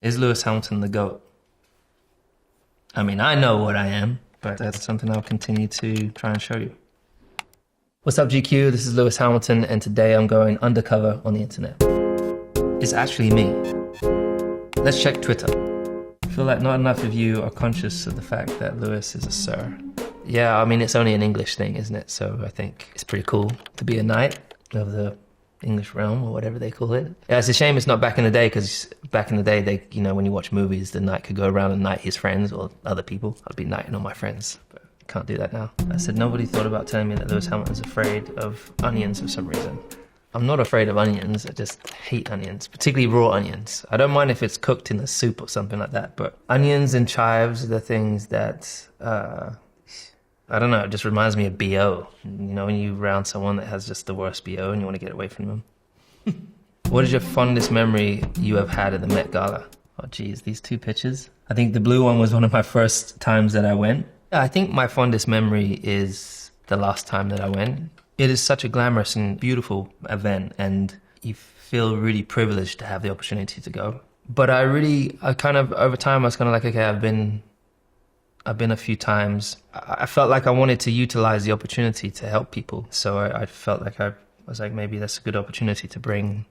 Is Lewis Hamilton the GOAT? I mean, I know what I am, but that's something I'll continue to try and show you. What's up, GQ? This is Lewis Hamilton, and today I'm going undercover on the internet. It's actually me. Let's check Twitter. I feel like not enough of you are conscious of the fact that Lewis is a sir. Yeah, I mean, it's only an English thing, isn't it? So I think it's pretty cool to be a knight of the English realm, or whatever they call it. Yeah, it's a shame it's not back in the day, because back in the day, they, you know, when you watch movies, the knight could go around and knight his friends or other people. I'd be knighting all my friends, but can't do that now. I said nobody thought about telling me that Lewis Hamilton's afraid of onions for some reason. I'm not afraid of onions, I just hate onions, particularly raw onions. I don't mind if it's cooked in a soup or something like that, but onions and chives are the things that, I don't know, it just reminds me of BO. You know, when you're around someone that has just the worst BO and you want to get away from them. What is your fondest memory you have had at the Met Gala? Oh geez, these two pictures. I think the blue one was one of my first times that I went. I think my fondest memory is the last time that I went. It is such a glamorous and beautiful event, and you feel really privileged to have the opportunity to go. But I kind of, over time, I was kind of like, okay, I've been a few times. I felt like I wanted to utilize the opportunity to help people. So I felt like I was like, maybe that's a good opportunity to bring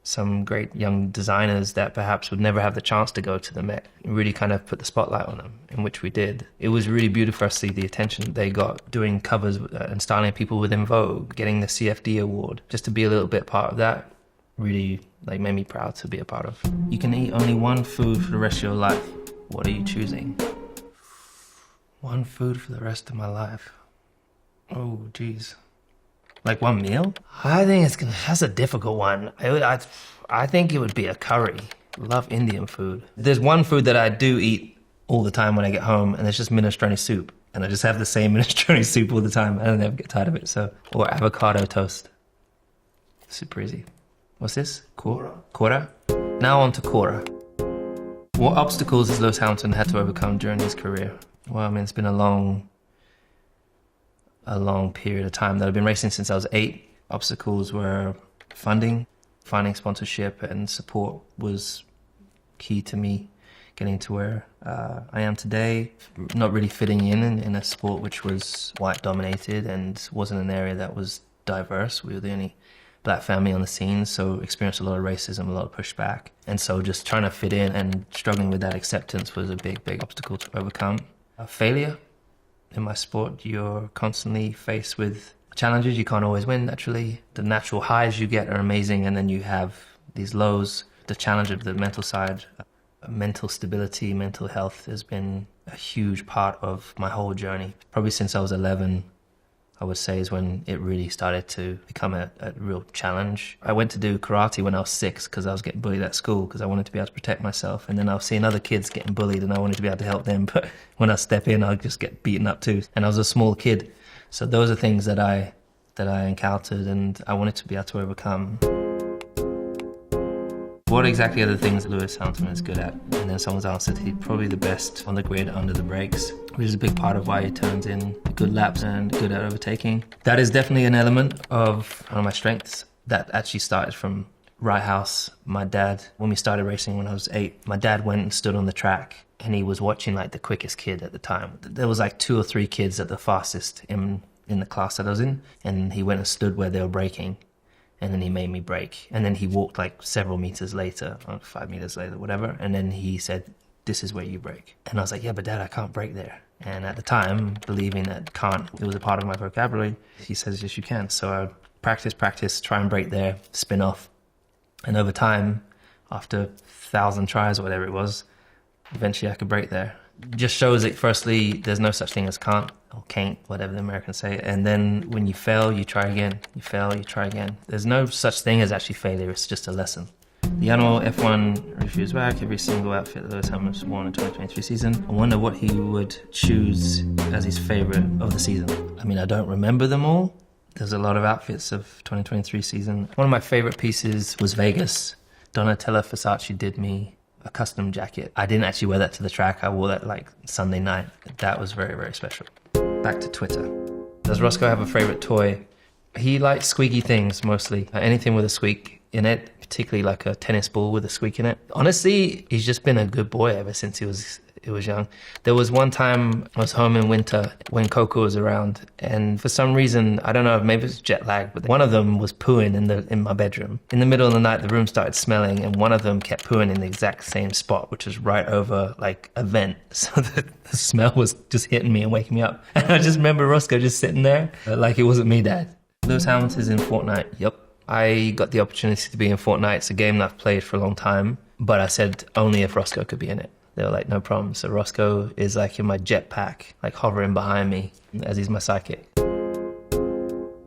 some great young designers that perhaps would never have the chance to go to the Met, really kind of put the spotlight on them, in which we did. It was really beautiful to see the attention they got doing covers and styling people within Vogue, getting the CFD award. Just to be a little bit part of that really like made me proud to be a part of. You can eat only one food for the rest of your life. What are you choosing? One food for the rest of my life. Oh, geez. Like one meal? I think that's a difficult one. I think it would be a curry. Love Indian food. There's one food that I do eat all the time when I get home, and it's just minestrone soup. And I just have the same minestrone soup all the time. I don't ever get tired of it. So, or avocado toast. Super easy. What's this? Kora? Now on to Kora. What obstacles has Lewis Hamilton had to overcome during his career? Well, I mean, it's been a long period of time that I've been racing since I was 8. Obstacles were funding, finding sponsorship and support was key to me getting to where I am today. Not really fitting in a sport which was white dominated and wasn't an area that was diverse. We were the only black family on the scene, so experienced a lot of racism, a lot of pushback. And so just trying to fit in and struggling with that acceptance was a big obstacle to overcome. Failure in my sport, you're constantly faced with challenges. You can't always win, naturally. The natural highs you get are amazing, and then you have these lows. The challenge of the mental side, mental stability, mental health has been a huge part of my whole journey. Probably since I was 11, I would say, is when it really started to become a real challenge. I went to do karate when I was 6 because I was getting bullied at school because I wanted to be able to protect myself. And then I was seeing other kids getting bullied and I wanted to be able to help them. But when I step in, I'll just get beaten up too. And I was a small kid. So those are things that I encountered and I wanted to be able to overcome. What exactly are the things that Lewis Hamilton is good at? And then someone's answered he's probably the best on the grid under the brakes, which is a big part of why he turns in good laps and good at overtaking. That is definitely an element of one of my strengths. That actually started from Wright House. My dad, when we started racing when I was 8, my dad went and stood on the track and he was watching like the quickest kid at the time. There was like 2 or 3 kids at the fastest in the class that I was in, and he went and stood where they were braking. And then he made me brake. And then he walked like several meters later, 5 meters later, whatever. And then he said, this is where you brake. And I was like, yeah, but Dad, I can't brake there. And at the time, believing that can't, it was a part of my vocabulary, he says, yes, you can. So I practice, try and brake there, spin off. And over time, after 1,000 tries or whatever it was, eventually I could brake there. Just shows that firstly, there's no such thing as can't or can't, whatever the Americans say. And then when you fail, you try again. You fail, you try again. There's no such thing as actually failure, it's just a lesson. The annual F1 reviews back every single outfit that Lewis Hamilton won in 2023 season. I wonder what he would choose as his favorite of the season. I mean, I don't remember them all. There's a lot of outfits of 2023 season. One of my favorite pieces was Vegas. Donatella Versace did me a custom jacket. I didn't actually wear that to the track. I wore that like Sunday night. That was very special. Back to Twitter. Does Roscoe have a favorite toy? He likes squeaky things mostly. Anything with a squeak in it. particularly like a tennis ball with a squeak in it. Honestly, he's just been a good boy ever since he was young. There was one time I was home in winter when Coco was around, and for some reason, I don't know, maybe it's jet lag, but one of them was pooing in my bedroom. In the middle of the night, the room started smelling, and one of them kept pooing in the exact same spot, which was right over like a vent. So the smell was just hitting me and waking me up. And I just remember Roscoe just sitting there like it wasn't me, Dad. Lewis Hamilton's in Fortnite. Yep. I got the opportunity to be in Fortnite. It's a game that I've played for a long time, but I said only if Roscoe could be in it. They were like, no problem. So Roscoe is like in my jetpack, like hovering behind me as he's my sidekick.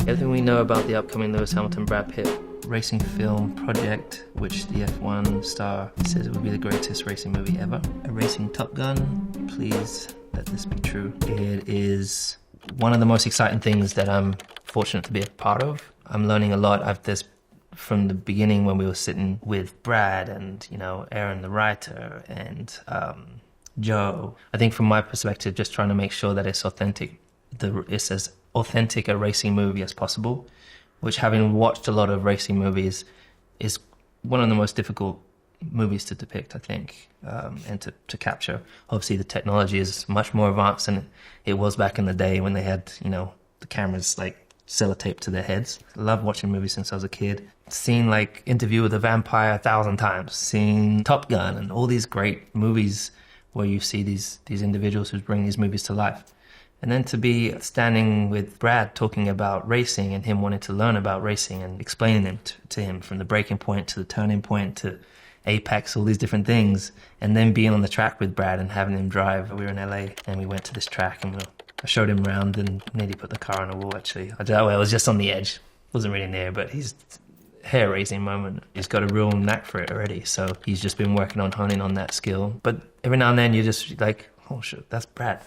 Everything we know about the upcoming Lewis Hamilton Brad Pitt racing film project, which the F1 star says it would be the greatest racing movie ever. A racing Top Gun, please let this be true. It is one of the most exciting things that I'm fortunate to be a part of. I'm learning a lot. From the beginning when we were sitting with Brad and, Aaron the writer and Joe. I think from my perspective, just trying to make sure that it's authentic. It's as authentic a racing movie as possible, which, having watched a lot of racing movies, is one of the most difficult movies to depict, I think, and to capture. Obviously, the technology is much more advanced than it was back in the day when they had, the cameras like sellotape to their heads. I love watching movies since I was a kid. Seen like Interview with the Vampire 1,000 times. Seen Top Gun and all these great movies where you see these individuals who bring these movies to life. And then to be standing with Brad talking about racing and him wanting to learn about racing and explaining them to him from the breaking point to the turning point to apex, all these different things, and then being on the track with Brad and having him drive. We were in LA and we went to this track and I showed him around and nearly put the car on the wall, actually. I was just on the edge. Wasn't really near, but he's hair-raising moment. He's got a real knack for it already, so he's just been working on honing on that skill. But every now and then you're just like, oh shit, that's Brad.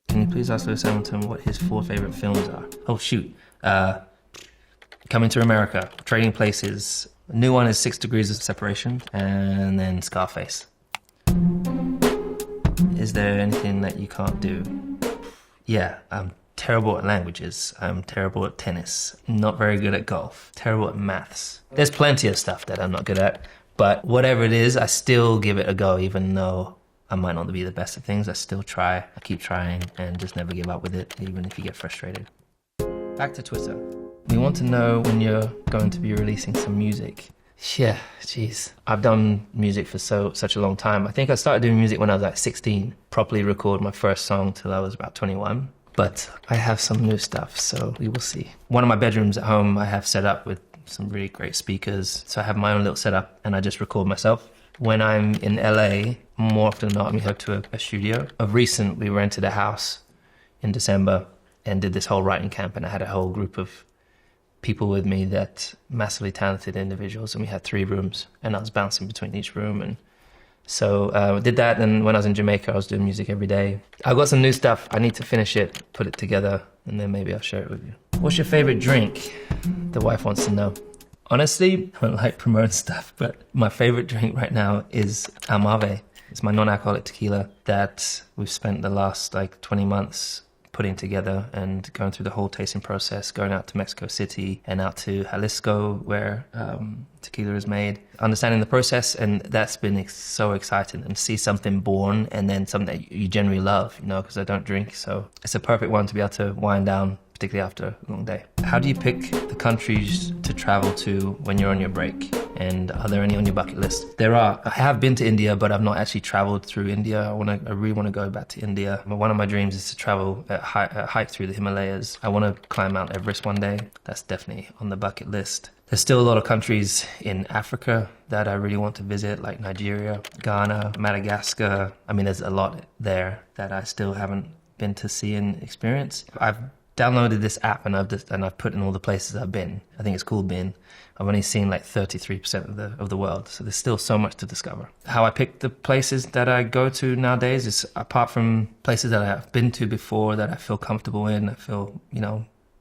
Can you please ask Lewis Hamilton what his 4 favorite films are? Oh shoot. Coming to America, Trading Places. A new one is 6 Degrees of Separation, and then Scarface. Is there anything that you can't do? Yeah, I'm terrible at languages. I'm terrible at tennis. Not very good at golf. Terrible at maths. There's plenty of stuff that I'm not good at, but whatever it is, I still give it a go, even though I might not be the best at things. I still try. I keep trying and just never give up with it, even if you get frustrated. Back to Twitter. We want to know when you're going to be releasing some music. Yeah, jeez. I've done music for such a long time. I think I started doing music when I was like 16. Properly record my first song till I was about 21. But I have some new stuff, so we will see. One of my bedrooms at home I have set up with some really great speakers. So I have my own little setup and I just record myself. When I'm in LA, more often than not, we go to a studio. Of recent, we rented a house in December and did this whole writing camp, and I had a whole group of people with me, that massively talented individuals, and we had 3 rooms and I was bouncing between each room. And so I did that, and when I was in Jamaica I was doing music every day. I've got some new stuff. I need to finish it, put it together, and then maybe I'll share it with you. What's your favorite drink? The wife wants to know. Honestly, I don't like promoting stuff, but my favorite drink right now is Amave. It's my non-alcoholic tequila that we've spent the last 20 months putting together and going through the whole tasting process, going out to Mexico City and out to Jalisco where tequila is made, understanding the process, and that's been so exciting. And see something born and then something that you generally love, because I don't drink, so it's a perfect one to be able to wind down, particularly after a long day. How do you pick the countries to travel to when you're on your break? And are there any on your bucket list? There are. I have been to India, but I've not actually traveled through India. I really want to go back to India. One of my dreams is to travel, hike through the Himalayas. I want to climb Mount Everest one day. That's definitely on the bucket list. There's still a lot of countries in Africa that I really want to visit, like Nigeria, Ghana, Madagascar. I mean, there's a lot there that I still haven't been to see and experience. I've downloaded this app and I've put in all the places I've been. I think it's called Bin. I've only seen 33% of the world, so there's still so much to discover. How I pick the places that I go to nowadays is, apart from places that I've been to before that I feel comfortable in, I feel,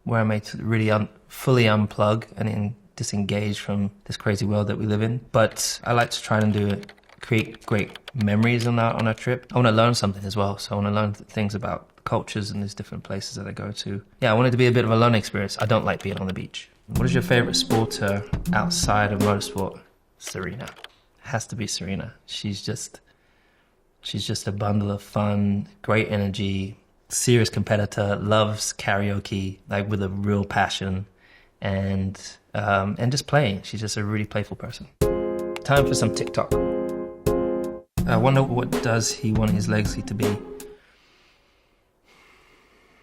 where I'm able to really fully unplug and disengage from this crazy world that we live in. But I like to try and create great memories on a trip. I want to learn something as well, so I want to learn things about cultures and these different places that I go to. Yeah, I want it to be a bit of a learning experience. I don't like being on the beach. What is your favorite sporter outside of motorsport? Serena. Has to be Serena. She's just a bundle of fun, great energy, serious competitor, loves karaoke, like with a real passion, and just playing. She's just a really playful person. Time for some TikTok. I wonder what does he want his legacy to be?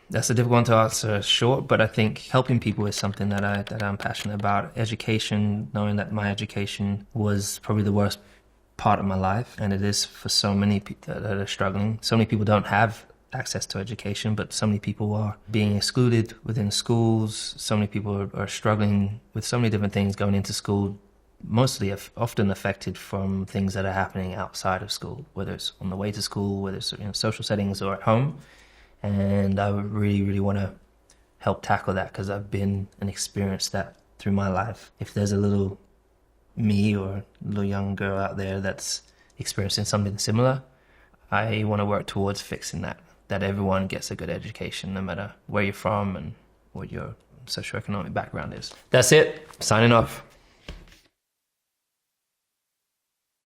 That's a difficult one to answer short, but I think helping people is something that I'm passionate about. Education, knowing that my education was probably the worst part of my life, and it is for so many people that are struggling. So many people don't have access to education, but so many people are being excluded within schools. So many people are struggling with so many different things going into school, mostly often affected from things that are happening outside of school, whether it's on the way to school, whether it's in social settings or at home. And I would really, really want to help tackle that because I've been and experienced that through my life. If there's a little me or a little young girl out there that's experiencing something similar, I want to work towards fixing that everyone gets a good education no matter where you're from and what your socioeconomic background is. That's it. Signing off.